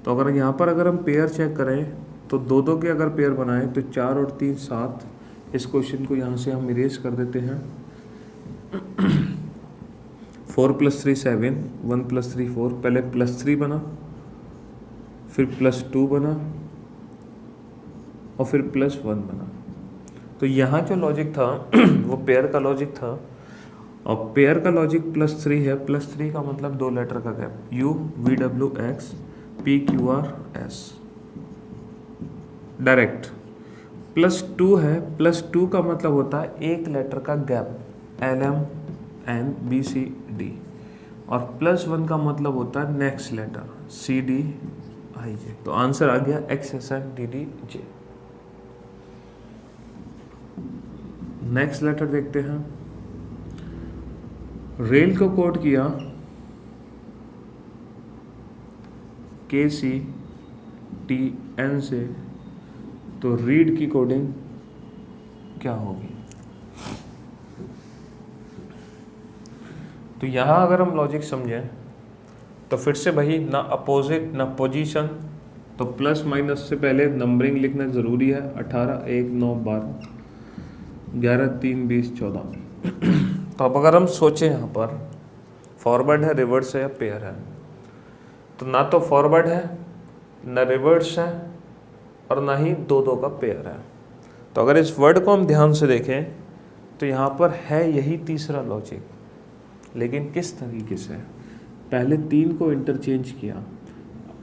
तो अगर यहाँ पर अगर हम पेयर चेक करें तो दो दो के अगर पेयर बनाएं तो 4 और 3 7। इस क्वेश्चन को यहाँ से हम इरेज कर देते हैं। 4 + 3 7, 1 + 3 4। पहले +3 बना, फिर +2 बना और फिर +1 बना। तो यहाँ जो लॉजिक था वो पेयर का लॉजिक था। और पेयर का लॉजिक +3 है। +3 का मतलब 2 लेटर का gap, U V W X P Q R S direct. +2 है, +2 का मतलब होता है एक लेटर का gap, L M N B C D। और +1 का मतलब होता है next letter, C D I J। तो आंसर आ गया X S N D D J। Next letter देखते हैं। रेल को कोड किया KCTN से, तो रीड की कोडिंग क्या होगी। तो यहाँ अगर हम लॉजिक समझें तो फिर से वही, ना अपोजिट ना पोजीशन, तो प्लस माइनस से पहले नंबरिंग लिखना ज़रूरी है। 18 1 9 12 11 3 20 14। तो अब अगर हम सोचें यहाँ पर फॉरवर्ड है, रिवर्स है या पेयर है, तो ना तो फॉरवर्ड है ना रिवर्स है और ना ही दो दो का पेयर है। तो अगर इस वर्ड को हम ध्यान से देखें तो यहाँ पर है यही तीसरा लॉजिक, लेकिन किस तरीके से। पहले 3 को इंटरचेंज किया,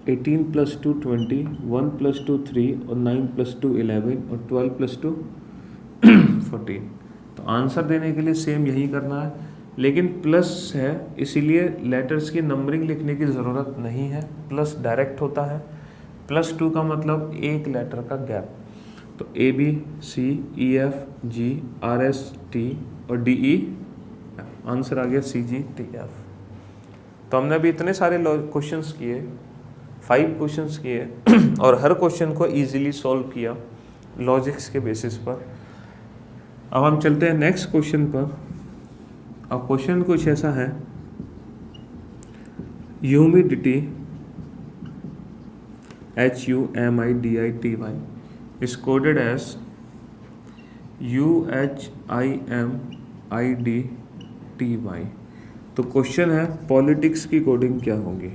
18 + 2 20, 1 + 2 3 और 9 + 2 11 और 12 + 2 14। तो आंसर देने के लिए सेम यही करना है, लेकिन प्लस है इसीलिए लेटर्स की नंबरिंग लिखने की ज़रूरत नहीं है, प्लस डायरेक्ट होता है। +2 का मतलब एक लेटर का गैप, तो AB C E F G R S T और D E F। आंसर आ गया C G T F। तो हमने अभी इतने सारे क्वेश्चंस किए, 5 क्वेश्चंस किए और हर क्वेश्चन को इजीली सॉल्व किया लॉजिक्स के बेसिस पर। अब हम चलते हैं नेक्स्ट क्वेश्चन पर। अब क्वेश्चन कुछ ऐसा है, humidity HUMIDITY is coded as UHIMIDTY तो क्वेश्चन है पॉलिटिक्स की कोडिंग क्या होगी।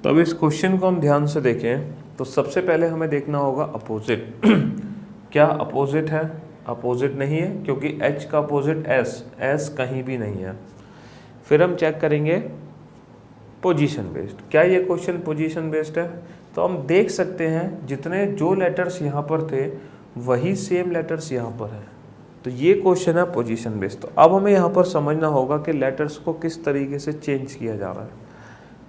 तो अब इस क्वेश्चन को हम ध्यान से देखें तो सबसे पहले हमें देखना होगा अपोजिट। क्या अपोजिट है? अपोजिट नहीं है, क्योंकि H का अपोजिट S कहीं भी नहीं है। फिर हम चेक करेंगे पोजीशन बेस्ड। क्या ये क्वेश्चन पोजीशन बेस्ड है? तो हम देख सकते हैं जितने जो लेटर्स यहाँ पर थे वही सेम लेटर्स यहाँ पर हैं, तो ये क्वेश्चन है पोजीशन बेस्ड। तो अब हमें यहाँ पर समझना होगा कि लेटर्स को किस तरीके से चेंज किया जा रहा है।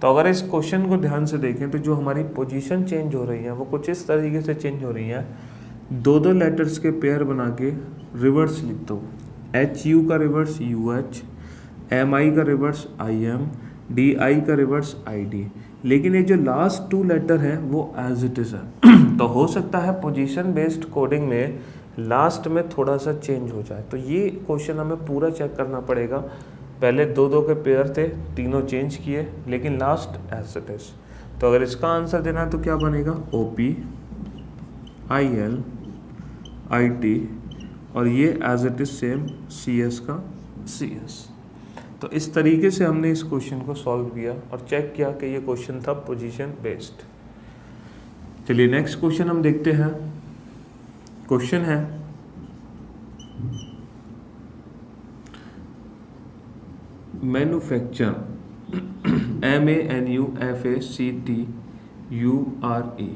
तो अगर इस क्वेश्चन को ध्यान से देखें तो जो हमारी पोजीशन चेंज हो रही है वो कुछ इस तरीके से चेंज हो रही है। दो दो लेटर्स के पेयर बना के रिवर्स लिख दो। HU का रिवर्स UH, MI का रिवर्स IM, DI का रिवर्स ID। लेकिन ये जो लास्ट टू लेटर है वो एज इट इज़ है। तो हो सकता है पोजीशन बेस्ड कोडिंग में लास्ट में थोड़ा सा चेंज हो जाए। तो ये क्वेश्चन हमें पूरा चेक करना पड़ेगा। पहले दो दो के पेयर थे, तीनों चेंज किए, लेकिन लास्ट एज इट इज। तो अगर इसका आंसर देना है तो क्या बनेगा? OP, IL, IT और ये as it is same CS का CS। तो इस तरीके से हमने इस क्वेश्चन को सॉल्व किया और चेक किया कि ये क्वेश्चन था पोजीशन बेस्ड। चलिए नेक्स्ट क्वेश्चन हम देखते हैं। क्वेश्चन है मैन्युफैक्चर, MANUFACTURE।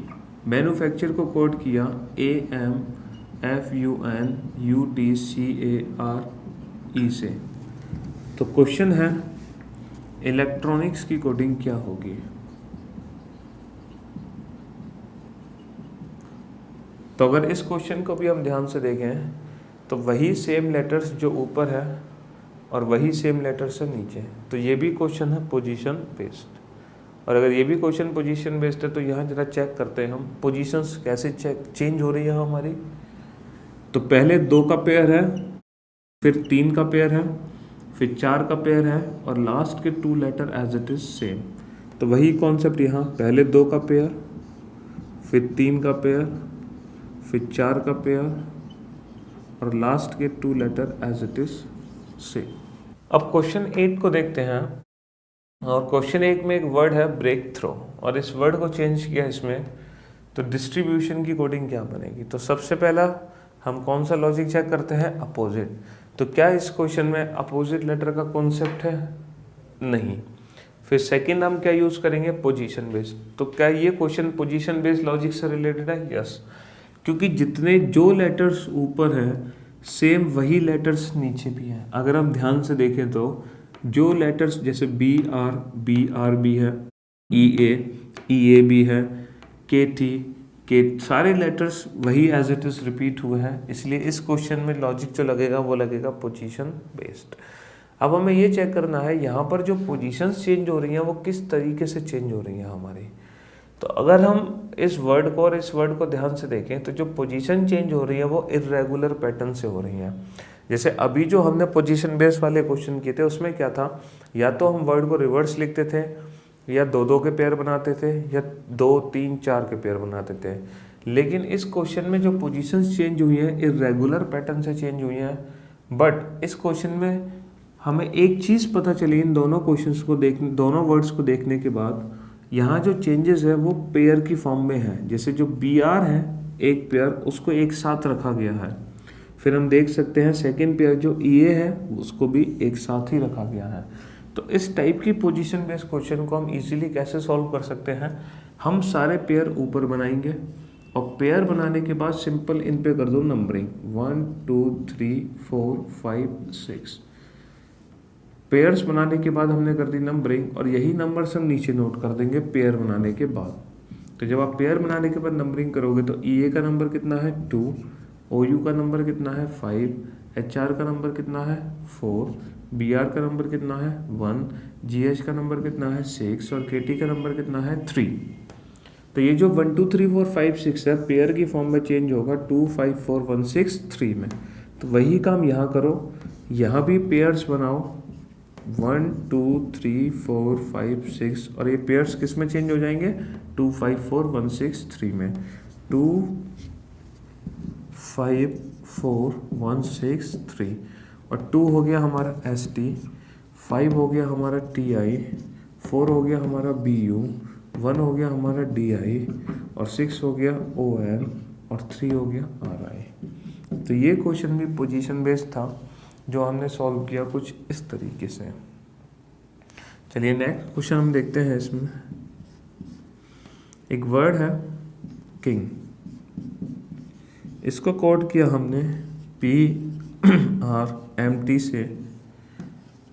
मैन्युफैक्चर को कोड किया AMFUNUTCARE से। तो क्वेश्चन है इलेक्ट्रॉनिक्स की कोडिंग क्या होगी। तो अगर इस क्वेश्चन को भी हम ध्यान से देखें तो वही सेम लेटर्स जो ऊपर है और वही सेम लेटर्स है नीचे, तो ये भी क्वेश्चन है पोजीशन बेस्ड। और अगर ये भी क्वेश्चन पोजीशन बेस्ड है तो यहाँ जरा चेक करते हैं हम पोजीशंस कैसे चेंज हो रही है हमारी। तो पहले 2 का पेयर है, फिर 3 का पेयर है, फिर 4 का पेयर है और लास्ट के 2 letter as it is same. तो वही कॉन्सेप्ट यहाँ, पहले 2 का पेयर, फिर 3 का पेयर, फिर 4 का पेयर और लास्ट के 2 letter as it is same. अब क्वेश्चन 8 को देखते हैं। और क्वेश्चन 8 में एक वर्ड है ब्रेक थ्रो, और इस वर्ड को चेंज किया इसमें। तो डिस्ट्रीब्यूशन की कोडिंग क्या बनेगी? तो सबसे पहला हम कौन सा लॉजिक चेक करते हैं? अपोजिट। तो क्या इस क्वेश्चन में अपोजिट लेटर का कॉन्सेप्ट है? नहीं। फिर सेकंड हम क्या यूज करेंगे? Position based. तो क्या ये क्वेश्चन पोजीशन बेस्ड लॉजिक से रिलेटेड है? यस, क्योंकि जितने जो लेटर्स ऊपर हैं सेम वही लेटर्स नीचे भी हैं। अगर हम ध्यान से देखें तो जो लेटर्स जैसे BR भी है, EA भी है, KT सारे लेटर्स वही एज इट इज रिपीट हुए हैं। इसलिए इस क्वेश्चन में लॉजिक जो लगेगा वो लगेगा पोजीशन बेस्ड। अब हमें ये चेक करना है यहाँ पर जो पोजीशंस चेंज हो रही हैं वो किस तरीके से चेंज हो रही हैं हमारी। तो अगर हम इस वर्ड को और इस वर्ड को ध्यान से देखें तो जो पोजीशन चेंज हो रही है वो इर्रेगुलर पैटर्न से हो रही है। जैसे अभी जो हमने पोजीशन बेस वाले क्वेश्चन किए थे उसमें क्या था, या तो हम वर्ड को रिवर्स लिखते थे, या 2-2 के पेयर बनाते थे, या 2-3-4 के पेयर बनाते थे। लेकिन इस क्वेश्चन में जो पोजीशंस चेंज हुई है इर्रेगुलर पैटर्न से चेंज हुई हैं। बट इस क्वेश्चन में हमें एक चीज़ पता चली इन दोनों क्वेश्चंस को देखने, दोनों वर्ड्स को देखने के बाद, यहाँ जो चेंजेस है वो पेयर की फॉर्म में है। जैसे जो BR है एक पेयर, उसको एक साथ रखा गया है। फिर हम देख सकते हैं सेकंड पेयर जो EA है उसको भी एक साथ ही रखा गया है। तो इस टाइप की पोजीशन बेस्ड क्वेश्चन को हम इजीली कैसे सॉल्व कर सकते हैं? हम सारे पेयर ऊपर बनाएंगे और पेयर बनाने के बाद सिंपल इन पे कर दो नंबरिंग 1 2 3 4 5 6। पेयर्स बनाने के बाद हमने कर दी नंबरिंग और यही नंबर्स हम नीचे नोट कर देंगे पेयर बनाने के बाद। तो जब आप पेयर बनाने के बाद नंबरिंग करोगे तो EA का नंबर कितना है 2, OU का नंबर कितना है 5, HR का नंबर कितना है 4, BR का नंबर कितना है 1, GH का नंबर कितना है 6 और KT का नंबर कितना है 3। तो ये जो 1 2 3 4 5 6 है पेयर की फॉर्म में चेंज होगा 2 5 4 1 6 3 में। तो वही काम यहाँ करो, यहाँ भी पेयर्स बनाओ 1 2 3 4 5 6 और ये पेयर्स किस में चेंज हो जाएंगे 2 5 4 1 6 3 में। 2 5 4 1 6 3 और 2 हो गया हमारा ST, 5 हो गया हमारा TI, 4 हो गया हमारा BU, 1 हो गया हमारा DI और 6 हो गया ON और 3 हो गया RI। तो ये क्वेश्चन भी पोजीशन बेस्ड था जो हमने सॉल्व किया कुछ इस तरीके से। चलिए नेक्स्ट क्वेश्चन हम देखते हैं। इसमें एक वर्ड है किंग, इसको कोड किया हमने PRMT से,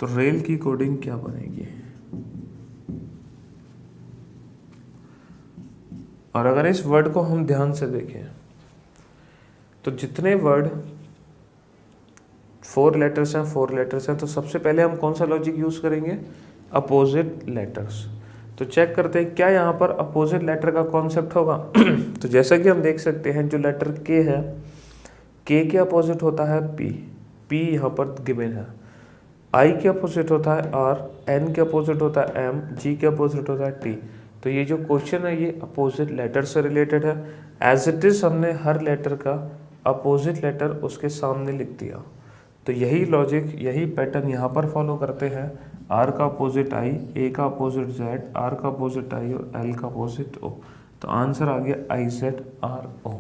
तो रेल की कोडिंग क्या बनेगी। और अगर इस वर्ड को हम ध्यान से देखें तो जितने वर्ड 4 लेटर्स हैं, तो सबसे पहले हम कौन सा लॉजिक यूज करेंगे, अपोजिट लेटर्स। तो चेक करते हैं क्या यहाँ पर अपोजिट लेटर का कॉन्सेप्ट होगा। तो जैसा कि हम देख सकते हैं जो लेटर के है, के अपोजिट होता है पी यहाँ पर गिवन है, आई के अपोजिट होता है आर, एन के अपोजिट होता है एम, जी के अपोजिट होता है टी। तो ये जो क्वेश्चन है ये अपोजिट लेटर से रिलेटेड है। एज इट इज हमने हर लेटर का अपोजिट लेटर उसके सामने लिख दिया। तो यही लॉजिक, यही पैटर्न यहाँ पर फॉलो करते हैं। आर का अपोजिट आई, ए का अपोजिट जेड, आर का अपोजिट आई और एल का अपोजिट ओ। तो आंसर आ गया आई जेड आर ओ।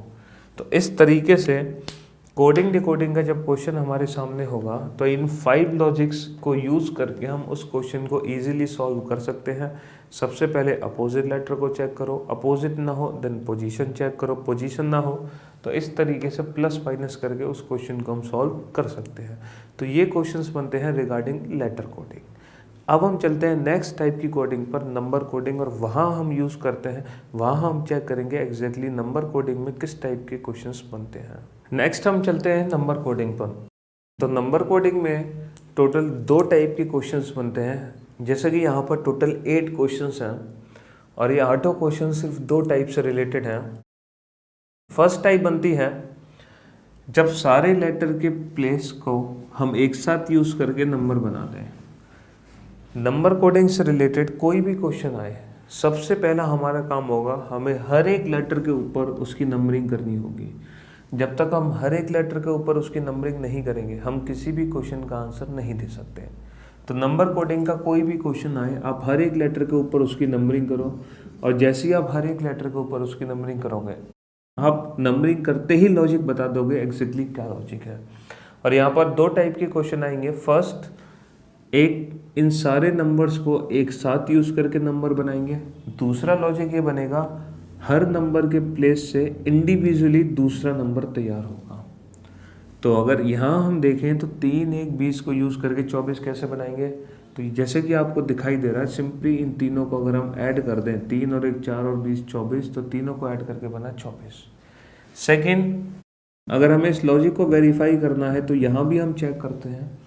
तो इस तरीके से कोडिंग डिकोडिंग का जब क्वेश्चन हमारे सामने होगा तो इन 5 लॉजिक्स को यूज़ करके हम उस क्वेश्चन को इजीली सॉल्व कर सकते हैं। सबसे पहले अपोजिट लेटर को चेक करो, अपोजिट ना हो देन पोजीशन चेक करो, पोजीशन ना हो तो इस तरीके से प्लस माइनस करके उस क्वेश्चन को हम सॉल्व कर सकते हैं। तो ये क्वेश्चंस बनते हैं रिगार्डिंग लेटर कोडिंग। अब हम चलते हैं नेक्स्ट टाइप की कोडिंग पर, नंबर कोडिंग, और वहाँ हम यूज़ करते हैं, वहाँ हम चेक करेंगे एग्जैक्टली नंबर कोडिंग में किस टाइप के क्वेश्चंस बनते हैं। नेक्स्ट हम चलते हैं नंबर कोडिंग पर। तो नंबर कोडिंग में टोटल 2 टाइप के क्वेश्चंस बनते हैं। जैसे कि यहाँ पर टोटल 8 क्वेश्चंस हैं और ये 8 क्वेश्चन सिर्फ 2 टाइप से रिलेटेड हैं। फर्स्ट टाइप बनती है जब सारे लेटर के प्लेस को हम एक साथ यूज़ करके नंबर बना दें। नंबर कोडिंग से रिलेटेड कोई भी क्वेश्चन आए, सबसे पहला हमारा काम होगा हमें हर एक लेटर के ऊपर उसकी नंबरिंग करनी होगी। जब तक हम हर एक लेटर के ऊपर उसकी नंबरिंग नहीं करेंगे हम किसी भी क्वेश्चन का आंसर नहीं दे सकते। तो नंबर कोडिंग का कोई भी क्वेश्चन आए, आप हर एक लेटर के ऊपर उसकी नंबरिंग करो, और जैसे ही आप हर एक लेटर के ऊपर उसकी नंबरिंग करोगे आप नंबरिंग करते ही लॉजिक बता दोगे एग्जैक्टली क्या लॉजिक है। और यहाँ पर 2 टाइप के क्वेश्चन आएंगे। फर्स्ट, एक इन सारे नंबर्स को एक साथ यूज़ करके नंबर बनाएंगे। दूसरा लॉजिक ये बनेगा हर नंबर के प्लेस से इंडिविजुअली दूसरा नंबर तैयार होगा। तो अगर यहाँ हम देखें तो 3, 1, 20 को यूज़ करके 24 कैसे बनाएंगे। तो जैसे कि आपको दिखाई दे रहा है, सिंपली इन तीनों को अगर हम ऐड कर दें, 3 और 1 4 और 20 24, तो तीनों को ऐड करके बना 24। सेकेंड, अगर हमें इस लॉजिक को वेरीफाई करना है तो यहाँ भी हम चेक करते हैं,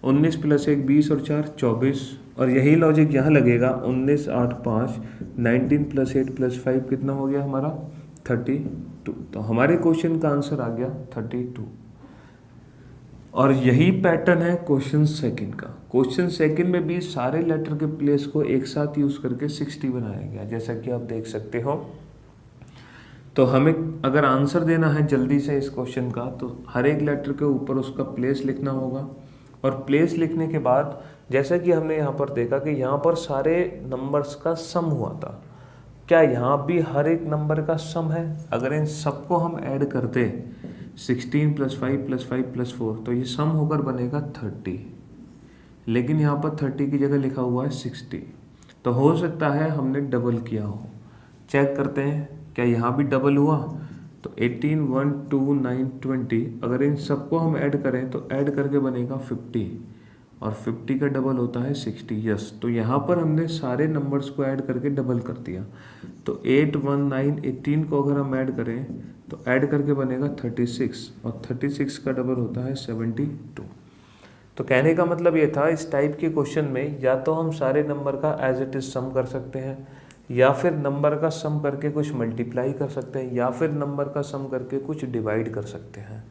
19 + 1 20 और 4 24, और यही लॉजिक यहाँ लगेगा, 19 8 5, 19 + 8 + 5 कितना हो गया हमारा 32। तो हमारे क्वेश्चन का आंसर आ गया 32। और यही पैटर्न है क्वेश्चन सेकंड का। क्वेश्चन सेकंड में भी सारे लेटर के प्लेस को एक साथ यूज़ करके 60 बनाया गया, जैसा कि आप देख सकते हो। तो हमें अगर आंसर देना है जल्दी से इस क्वेश्चन का तो हर एक लेटर के ऊपर उसका प्लेस लिखना होगा, और प्लेस लिखने के बाद जैसा कि हमने यहाँ पर देखा कि यहाँ पर सारे नंबर्स का सम हुआ था, क्या यहाँ भी हर एक नंबर का सम है। अगर इन सबको हम ऐड करते 16 + 5 + 5 + 4 तो ये सम होकर बनेगा 30, लेकिन यहाँ पर 30 की जगह लिखा हुआ है 60। तो हो सकता है हमने डबल किया हो। चेक करते हैं क्या यहाँ भी डबल हुआ। तो 18 1 2 9 20, अगर इन सबको हम ऐड करें तो ऐड करके बनेगा 50, और 50 का डबल होता है 60। यस, तो यहाँ पर हमने सारे नंबर्स को ऐड करके डबल कर दिया। तो 8 1 9 18 को अगर हम ऐड करें तो ऐड करके बनेगा 36, और 36 का डबल होता है 72। तो कहने का मतलब ये था, इस टाइप के क्वेश्चन में या तो हम सारे नंबर का एज इट इज सम कर सकते हैं, या फिर नंबर का सम करके कुछ मल्टीप्लाई कर सकते हैं, या फिर नंबर का सम करके कुछ डिवाइड कर सकते हैं।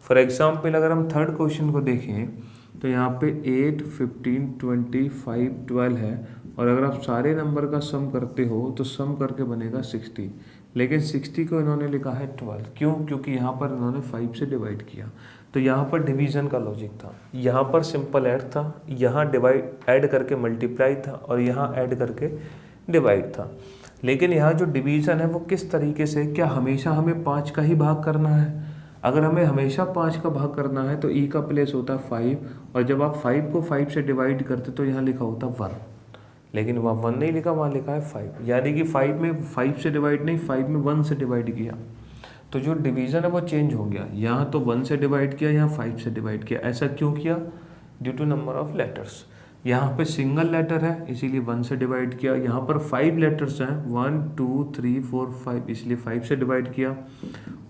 फॉर एग्जाम्पल अगर हम थर्ड क्वेश्चन को देखें तो यहाँ पे 8 15 20 5 12 है, और अगर आप सारे नंबर का सम करते हो तो सम करके बनेगा 60। लेकिन 60 को इन्होंने लिखा है 12। क्यों? क्योंकि यहाँ पर इन्होंने 5 से डिवाइड किया। तो यहाँ पर डिवीज़न का लॉजिक था, यहाँ पर सिंपल ऐड था, यहाँ डिवाइड ऐड करके मल्टीप्लाई था और यहाँ ऐड करके डिवाइड था। लेकिन यहाँ जो डिवीज़न है वो किस तरीके से, क्या हमेशा हमें 5 का ही भाग करना है? अगर हमें हमेशा 5 का भाग करना है तो ई का प्लेस होता है 5, और जब आप 5 को 5 से डिवाइड करते तो यहाँ लिखा होता 1, लेकिन वहाँ 1 नहीं लिखा, वहाँ लिखा है 5, यानी कि 5 में 5 से डिवाइड नहीं, 5 में 1 से डिवाइड किया। तो जो डिवीज़न है वो चेंज हो गया, यहाँ तो 1 से डिवाइड किया, यहाँ 5 से डिवाइड किया। ऐसा क्यों किया? Due to number of letters. यहाँ पे सिंगल लेटर है इसीलिए 1 से डिवाइड किया, यहाँ पर 5 लेटर्स हैं 1 2 3 4 5, इसलिए 5 से डिवाइड किया।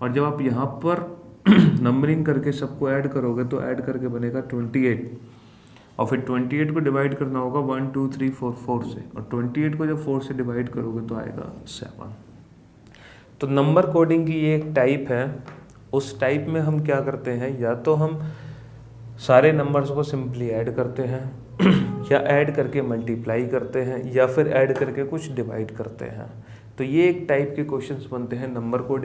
और जब आप यहाँ पर नंबरिंग करके सबको ऐड करोगे तो ऐड करके बनेगा 28, और फिर 28 को डिवाइड करना होगा 1 2 3 4 से, और 28 को जब 4 से डिवाइड करोगे तो आएगा 7। तो नंबर कोडिंग की ये एक टाइप है। उस टाइप में हम क्या करते हैं, या तो हम सारे नंबर्स को सिंपली ऐड करते हैं या ऐड करके मल्टीप्लाई करते हैं, या फिर ऐड करके कुछ डिवाइड करते हैं। तो ये एक टाइप के क्वेश्चंस बनते हैं नंबर कोडिंग।